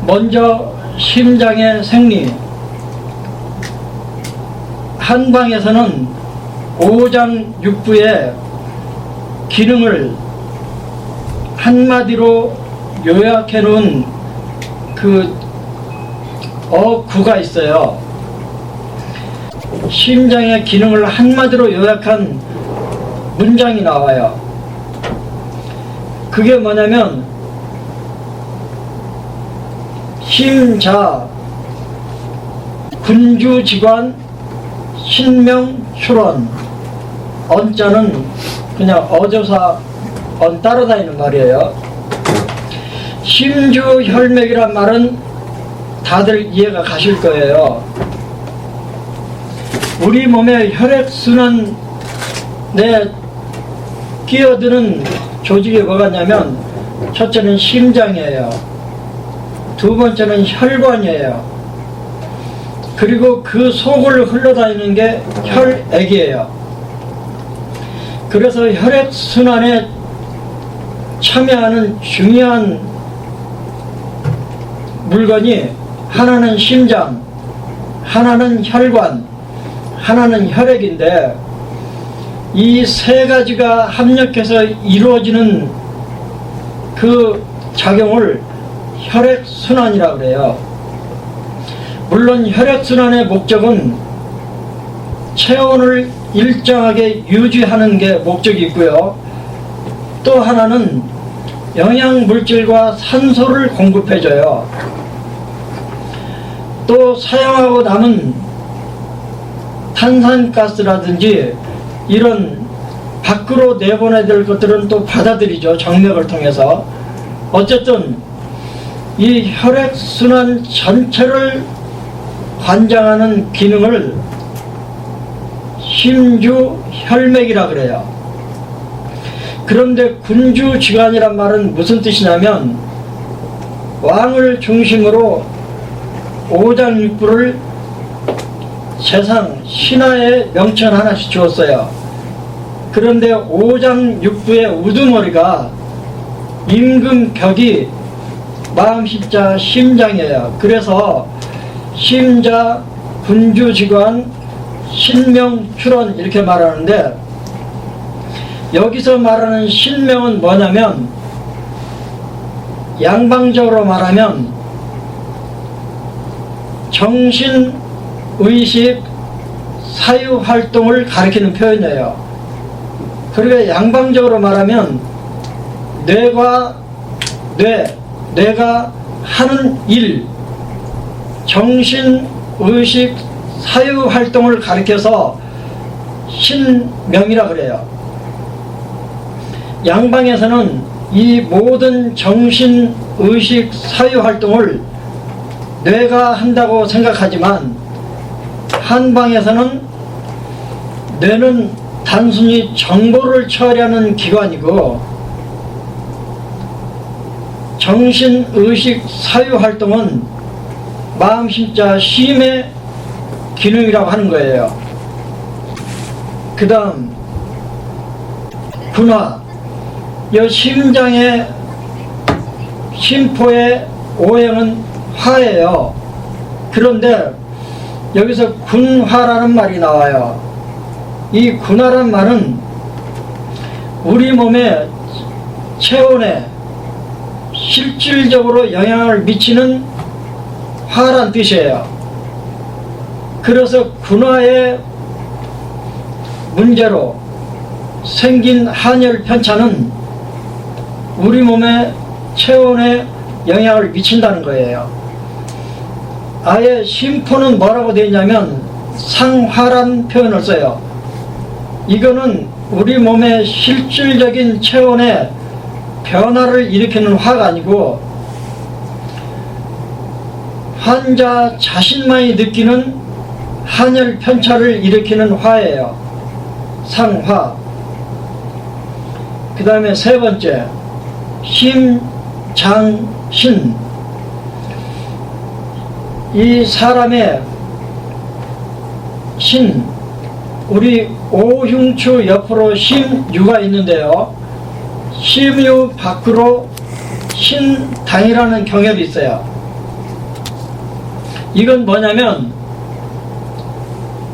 먼저 심장의 생리. 한방에서는 오장육부의 기능을 한마디로 요약해 놓은 그 어구가 있어요. 심장의 기능을 한마디로 요약한 문장이 나와요. 그게 뭐냐면 심자 군주지관 신명출원. 언자는 그냥 어조사 언 따라다니는 말이에요. 심주혈맥이란 말은 다들 이해가 가실 거예요. 우리 몸의 혈액순환에 끼어드는 조직이 뭐가 있냐면, 첫째는 심장이에요. 두 번째는 혈관이에요. 그리고 그 속을 흘러다니는 게 혈액이에요. 그래서 혈액순환에 참여하는 중요한 물건이 하나는 심장, 하나는 혈관, 하나는 혈액인데, 이 세 가지가 합력해서 이루어지는 그 작용을 혈액순환이라고 그래요. 물론 혈액순환의 목적은 체온을 일정하게 유지하는 게 목적이 있고요. 또 하나는 영양물질과 산소를 공급해줘요. 또 사용하고 남은 탄산가스라든지 이런 밖으로 내보내야 될 것들은 또 받아들이죠. 정맥을 통해서. 어쨌든 이 혈액순환 전체를 관장하는 기능을 심주혈맥이라 그래요. 그런데 군주지관이란 말은 무슨 뜻이냐면, 왕을 중심으로 오장육부를 세상 신하의 명칭 하나씩 주었어요. 그런데 오장육부의 우두머리가 임금격이 마음십자 심장이에요. 그래서 심자, 군주지관, 신명출원 이렇게 말하는데, 여기서 말하는 신명은 뭐냐면, 양방적으로 말하면 정신, 의식, 사유활동을 가리키는 표현이에요. 그리고 양방적으로 말하면 뇌가 하는 일, 정신, 의식, 사유활동을 가리켜서 신명이라 그래요. 양방에서는 이 모든 정신, 의식, 사유활동을 뇌가 한다고 생각하지만, 한방에서는 뇌는 단순히 정보를 처리하는 기관이고, 정신, 의식, 사유활동은 마음, 심자, 심의 기능이라고 하는 거예요. 그 다음 군화. 이 심장의 심포의 오행은 화예요. 그런데 여기서 군화라는 말이 나와요. 이 군화란 말은 우리 몸의 체온에 실질적으로 영향을 미치는 화란 뜻이에요. 그래서 군화의 문제로 생긴 한열 편차는 우리 몸의 체온에 영향을 미친다는 거예요. 아예 심포는 뭐라고 되어 있냐면 상화란 표현을 써요. 이거는 우리 몸의 실질적인 체온에 변화를 일으키는 화가 아니고, 환자 자신만이 느끼는 한열 편차를 일으키는 화예요. 상화. 그 다음에 세 번째, 심장신. 이 사람의 신, 우리 오흉추 옆으로 심유가 있는데요, 심유 밖으로 신당이라는 경혈이 있어요. 이건 뭐냐면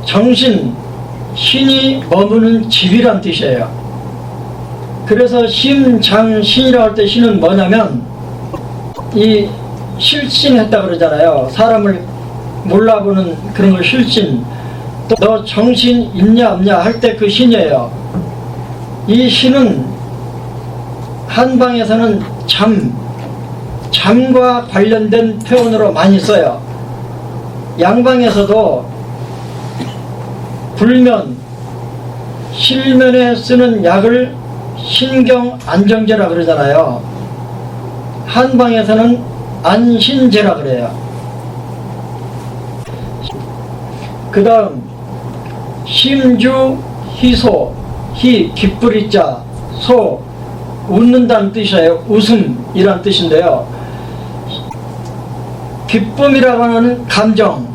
정신, 신이 머무는 집이란 뜻이에요. 그래서 심장신이라고 할 때 신은 뭐냐면 이 실신했다 그러잖아요. 사람을 몰라보는 그런 걸 실신. 또 너 정신 있냐 없냐 할 때 그 신이에요. 이 신은 한방에서는 잠과 관련된 표현으로 많이 써요. 양방에서도 불면, 실면에 쓰는 약을 신경안정제라 그러잖아요. 한방에서는 안신제라 그래요. 그 다음 심주 희소, 희 기쁘리자, 소 웃는다는 뜻이에요. 웃음이란 뜻인데요. 기쁨이라고 하는 감정,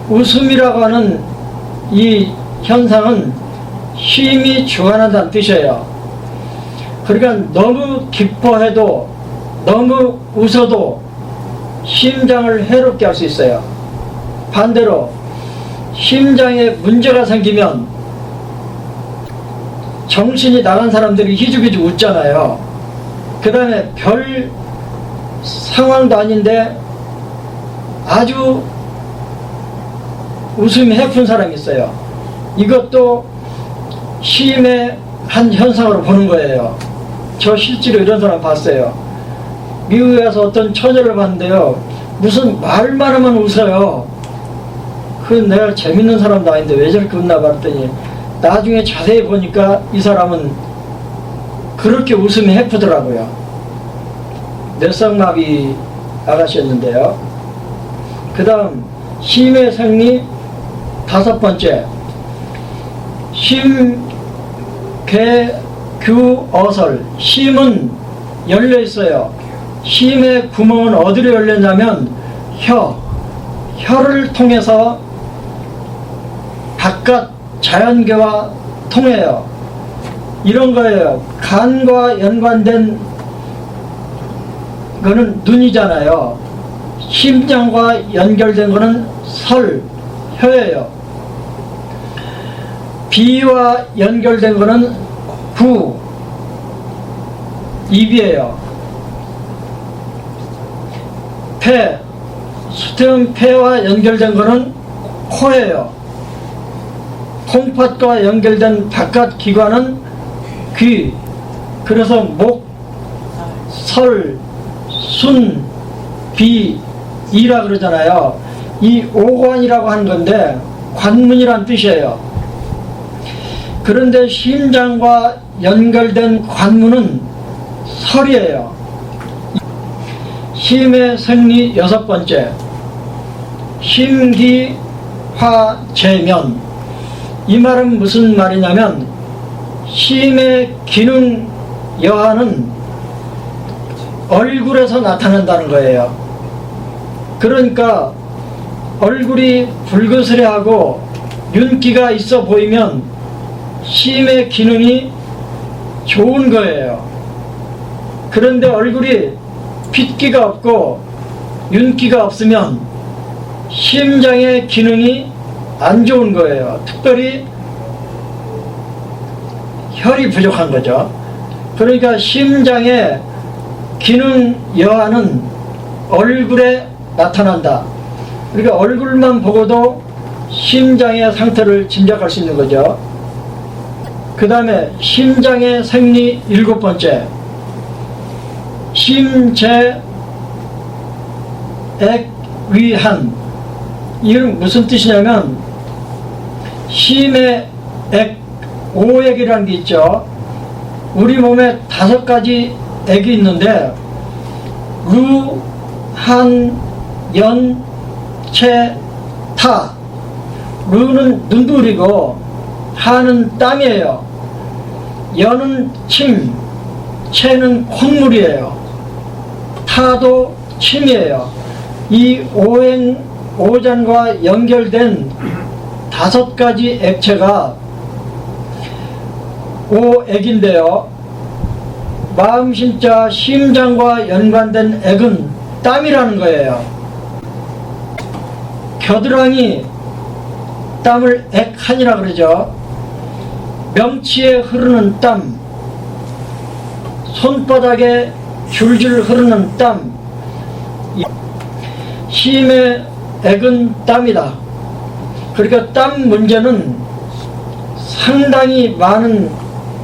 웃음이라고 하는 이 현상은 쉼이 주관한다는 뜻이에요. 그러니까 너무 기뻐해도 너무 웃어도 심장을 해롭게 할 수 있어요. 반대로 심장에 문제가 생기면 정신이 나간 사람들이 희죽희죽 웃잖아요. 그 다음에 별 상황도 아닌데 아주 웃음이 해픈 사람이 있어요. 이것도 쉼의 한 현상으로 보는 거예요. 저 실제로 이런 사람 봤어요. 미국에 가서 어떤 처녀를 봤는데요. 무슨 말만 하면 웃어요. 그 내가 재밌는 사람도 아닌데 왜 저렇게 웃나 봤더니 나중에 자세히 보니까 이 사람은 그렇게 웃음이 해프더라고요. 뇌성마비 아가씨였는데요. 그 다음 쉼의 생리 5번째 심괴규어설. 심은 열려 있어요. 심의 구멍은 어디로 열렸냐면 혀를 통해서 바깥 자연계와 통해요. 이런 거예요. 간과 연관된 거는 눈이잖아요. 심장과 연결된 거는 혀예요. 비와 연결된 거는 입이에요. 수태음 폐와 연결된 거는 코예요. 콩팥과 연결된 바깥 기관은 귀. 그래서 목, 순, 비, 이라 그러잖아요. 이 오관이라고 하는 건데 관문이란 뜻이에요. 그런데 심장과 연결된 관문은 설이에요. 쉼의 생리 6번째 심기화재면. 이 말은 무슨 말이냐면 쉼의 기능 여하는 얼굴에서 나타난다는 거예요. 그러니까 얼굴이 붉으스레하고 윤기가 있어 보이면 쉼의 기능이 좋은 거예요. 그런데 얼굴이 핏기가 없고 윤기가 없으면 심장의 기능이 안 좋은 거예요. 특별히 혈이 부족한 거죠. 그러니까 심장의 기능 여하는 얼굴에 나타난다. 그러니까 얼굴만 보고도 심장의 상태를 짐작할 수 있는 거죠. 그 다음에 심장의 생리 7번째 심재액위한. 이건 무슨 뜻이냐면 심의 액, 오액이라는 게 있죠. 우리 몸에 5가지 액이 있는데 루, 한, 연, 체, 타. 루는 눈물이고 한은 땀이에요. 연은 침, 체는 콧물이에요. 타도 침이에요. 이 오잔과 연결된 5가지 액체가 오액인데요. 마음, 심자, 심장과 연관된 액은 땀이라는 거예요. 겨드랑이 땀을 액한이라 그러죠. 명치에 흐르는 땀, 손바닥에 줄줄 흐르는 땀, 힘의 액은 땀이다. 그러니까 땀 문제는 상당히 많은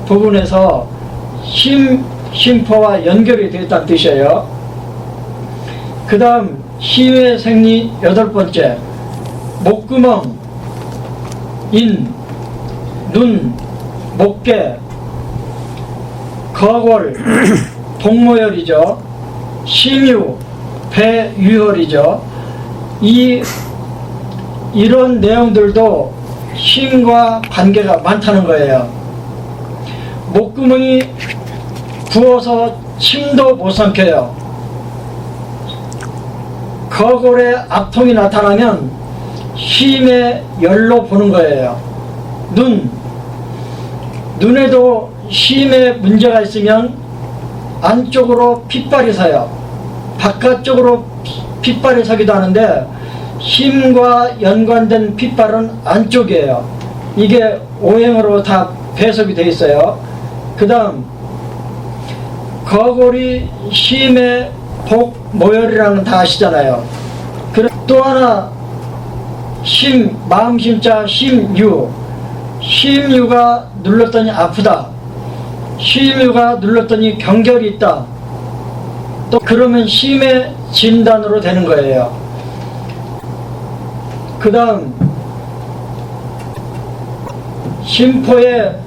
부분에서 심포와 연결이 되어 있다는 뜻이에요. 그 다음 힘의 생리 8번째, 목구멍, 인, 눈, 목계, 거골, 복모열이죠. 심유, 배유혈이죠. 이런 내용들도 힘과 관계가 많다는 거예요. 목구멍이 부어서 침도 못 삼켜요. 거골에 압통이 나타나면 힘의 열로 보는 거예요. 눈에도 힘에 문제가 있으면 안쪽으로 핏발이 서요. 바깥쪽으로 핏발이 서기도 하는데 힘과 연관된 핏발은 안쪽이에요. 이게 오행으로 다 배속이 되어 있어요. 그 다음 거골이 힘의 복모열이라는 건 다 아시잖아요. 또 하나 마음심자 심유가 눌렀더니 아프다, 심유가 눌렀더니 경결이 있다, 또 그러면 심의 진단으로 되는 거예요. 그 다음 심포의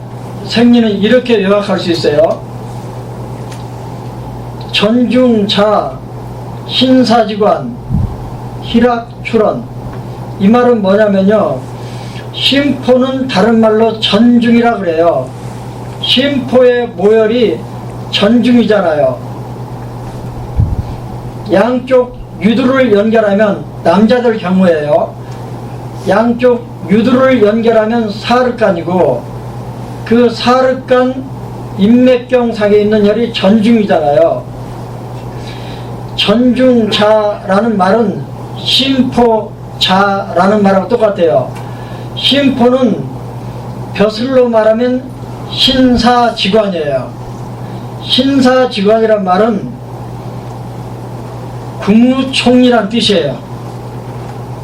생리는 이렇게 요약할 수 있어요. 전중자, 신사지관, 희락출원. 이 말은 뭐냐면요, 심포는 다른 말로 전중이라 그래요. 심포의 모열이 전중이잖아요. 양쪽 유두를 연결하면, 남자들 경우에요, 양쪽 유두를 연결하면 사륵간이고, 그 사륵간 인맥경상에 있는 혈이 전중이잖아요. 전중자라는 말은 심포자라는 말하고 똑같아요. 심포는 벼슬로 말하면 신사지관이에요. 신사지관이란 말은 국무총리란 뜻이에요.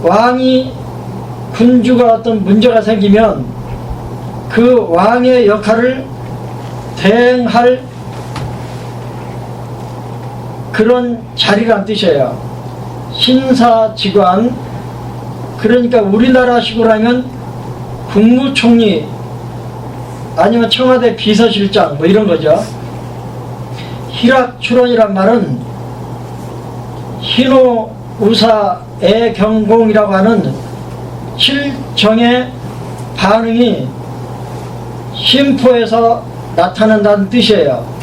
왕이, 군주가 어떤 문제가 생기면 그 왕의 역할을 대행할 그런 자리란 뜻이에요. 신사지관, 그러니까 우리나라식으로 하면 국무총리 아니면 청와대 비서실장 뭐 이런 거죠. 희락출원이란 말은 희노 우사 애경공이라고 하는 칠정의 반응이 심포에서 나타난다는 뜻이에요.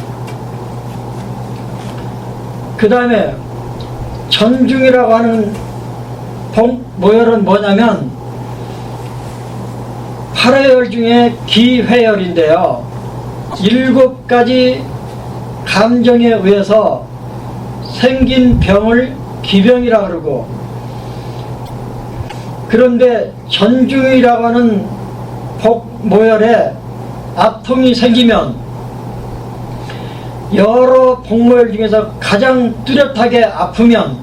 그 다음에 전중이라고 하는 복모열은 뭐냐면 팔회열 중에 기회열인데요, 7가지 감정에 의해서 생긴 병을 기병이라 그러고, 그런데 전중이라고 하는 복모열에 압통이 생기면 여러 복모열 중에서 가장 뚜렷하게 아프면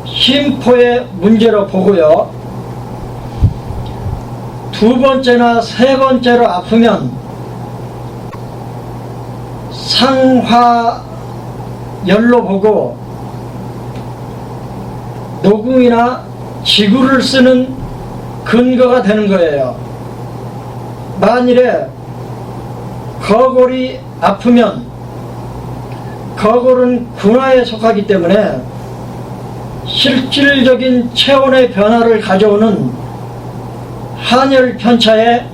심포의 문제로 보고요, 2번째나 3번째로 아프면 상화열로 보고 노궁이나 지구를 쓰는 근거가 되는 거예요. 만일에 거골이 아프면, 거골은 군화에 속하기 때문에 실질적인 체온의 변화를 가져오는 한열 편차에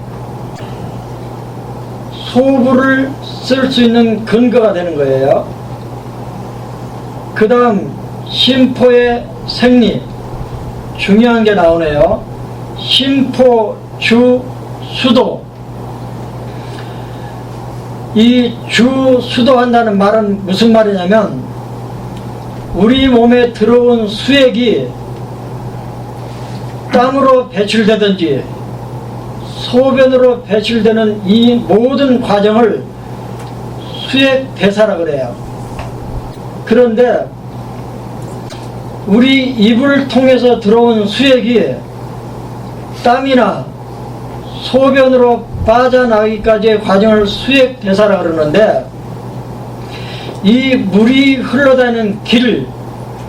소부를 쓸 수 있는 근거가 되는 거예요. 그 다음 심포의 생리, 중요한 게 나오네요. 심포, 주, 수도. 이 주, 수도한다는 말은 무슨 말이냐면, 우리 몸에 들어온 수액이 땀으로 배출되든지 소변으로 배출되는 이 모든 과정을 수액대사라 그래요. 그런데 우리 입을 통해서 들어온 수액이 땀이나 소변으로 빠져나가기까지의 과정을 수액대사라 그러는데, 이 물이 흘러다니는 길,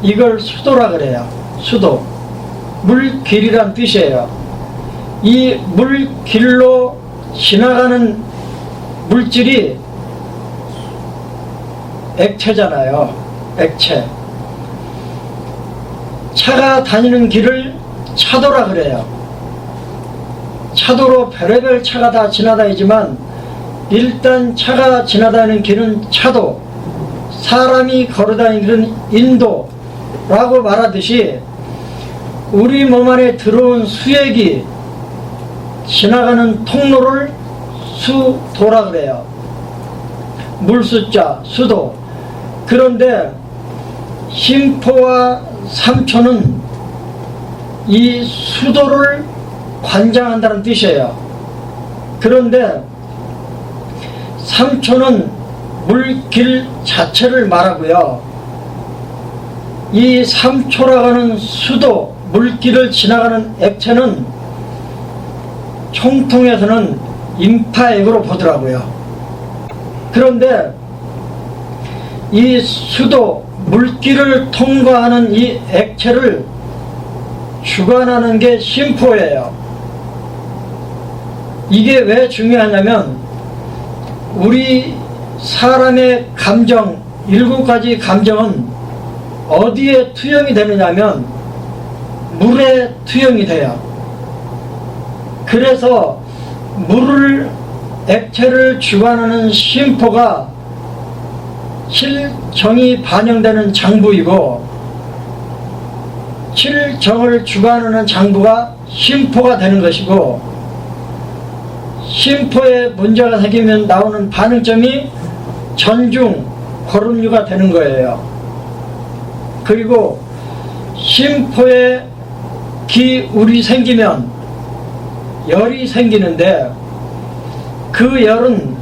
이걸 수도라 그래요. 수도. 물길이란 뜻이에요. 이 물길로 지나가는 물질이 액체잖아요. 액체. 차가 다니는 길을 차도라 그래요. 차도로 별의별 차가 다 지나다니지만 일단 차가 지나다니는 길은 차도, 사람이 걸어다니는 길은 인도라고 말하듯이 우리 몸 안에 들어온 수액이 지나가는 통로를 수도라 그래요. 물수자, 수도. 그런데 심포와 삼초는 이 수도를 관장한다는 뜻이에요. 그런데 삼초는 물길 자체를 말하고요. 이 삼초라고 하는 수도, 물길을 지나가는 액체는 총통에서는 임파액으로 보더라고요. 그런데 이 수도, 물길을 통과하는 이 액체를 주관하는 게 심포예요. 이게 왜 중요하냐면 우리 사람의 감정, 7가지 감정은 어디에 투영이 되느냐면 물에 투영이 돼요. 그래서 물을, 액체를 주관하는 심포가 칠정이 반영되는 장부이고, 칠정을 주관하는 장부가 심포가 되는 것이고, 심포에 문제가 생기면 나오는 반응점이 전중, 거름류가 되는 거예요. 그리고 심포에 기울이 생기면 열이 생기는데, 그 열은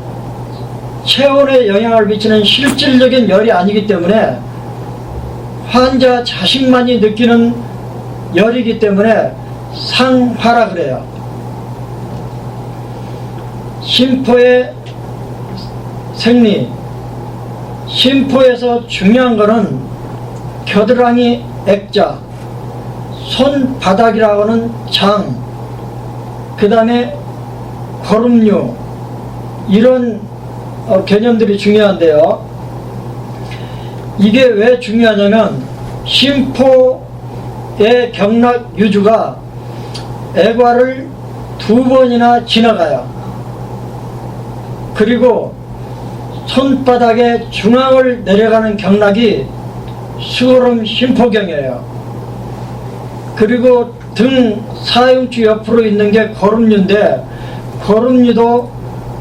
체온에 영향을 미치는 실질적인 열이 아니기 때문에 환자 자신만이 느끼는 열이기 때문에 상화라 그래요. 심포의 생리, 심포에서 중요한 거는 겨드랑이 액자, 손바닥이라고 하는 장, 그 다음에 거름류, 이런 개념들이 중요한데요. 이게 왜 중요하냐면 심포의 경락 유주가 애과를 2번이나 지나가요. 그리고 손바닥의 중앙을 내려가는 경락이 수거름 심포경이에요. 그리고 등 사흉추 옆으로 있는 게 거름류인데, 거름류도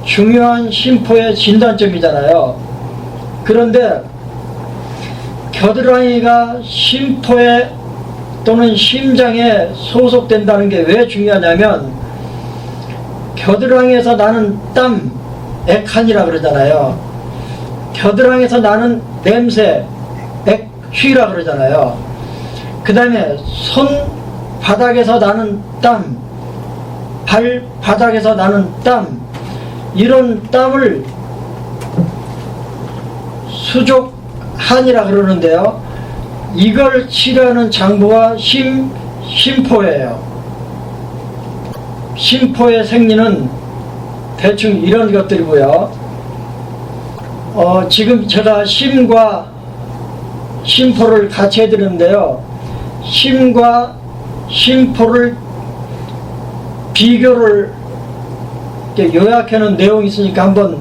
중요한 심포의 진단점이잖아요. 그런데 겨드랑이가 심포에 또는 심장에 소속된다는 게 왜 중요하냐면, 겨드랑이에서 나는 땀, 액한이라 그러잖아요. 겨드랑이에서 나는 냄새, 액취라 그러잖아요. 그 다음에 손바닥에서 나는 땀, 발바닥에서 나는 땀, 이런 땀을 수족한이라 그러는데요. 이걸 치료하는 장부가 심포예요. 심포의 생리는 대충 이런 것들이고요. 지금 제가 심과 심포를 같이 해드리는데요. 심과 심포를 비교를 요약해놓은 내용이 있으니까 한번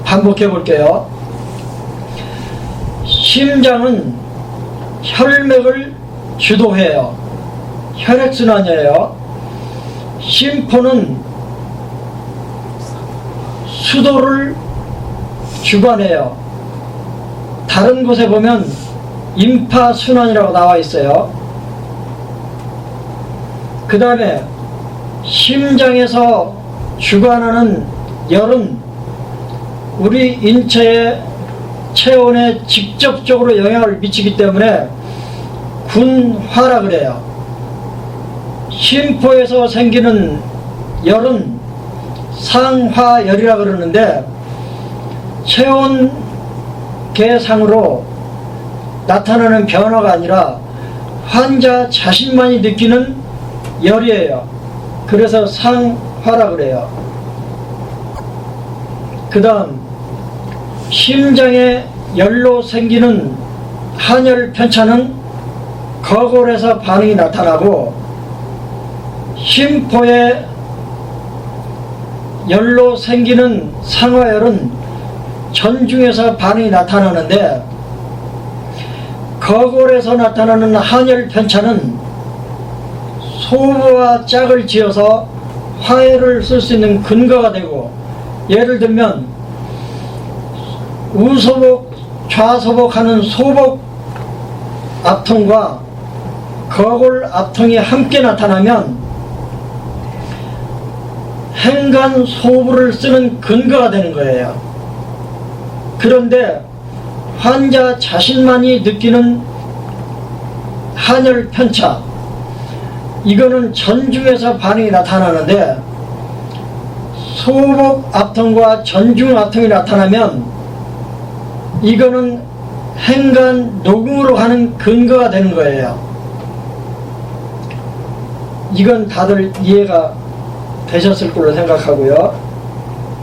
반복해 볼게요. 심장은 혈맥을 주도해요. 혈액순환이에요. 심포는 수도를 주관해요. 다른 곳에 보면 임파순환이라고 나와 있어요. 그 다음에 심장에서 주관하는 열은 우리 인체의 체온에 직접적으로 영향을 미치기 때문에 군화라 그래요. 심포에서 생기는 열은 상화열이라 그러는데 체온 계상으로 나타나는 변화가 아니라 환자 자신만이 느끼는 열이에요. 그래서 상화라 그래요. 그 다음 심장에 열로 생기는 한열 편차는 거골에서 반응이 나타나고 심포에 열로 생기는 상화열은 전중에서 반응이 나타나는데 거골에서 나타나는 한열 편차는 소부와 짝을 지어서 화해를 쓸 수 있는 근거가 되고, 예를 들면 우소복, 좌소복하는 소복 압통과 거골 압통이 함께 나타나면 행간 소부를 쓰는 근거가 되는 거예요. 그런데 환자 자신만이 느끼는 한열 편차, 이거는 전중에서 반응이 나타나는데 소복 압통과 전중 압통이 나타나면 이거는 행간 녹음으로 가는 근거가 되는 거예요. 이건 다들 이해가 되셨을 걸로 생각하고요.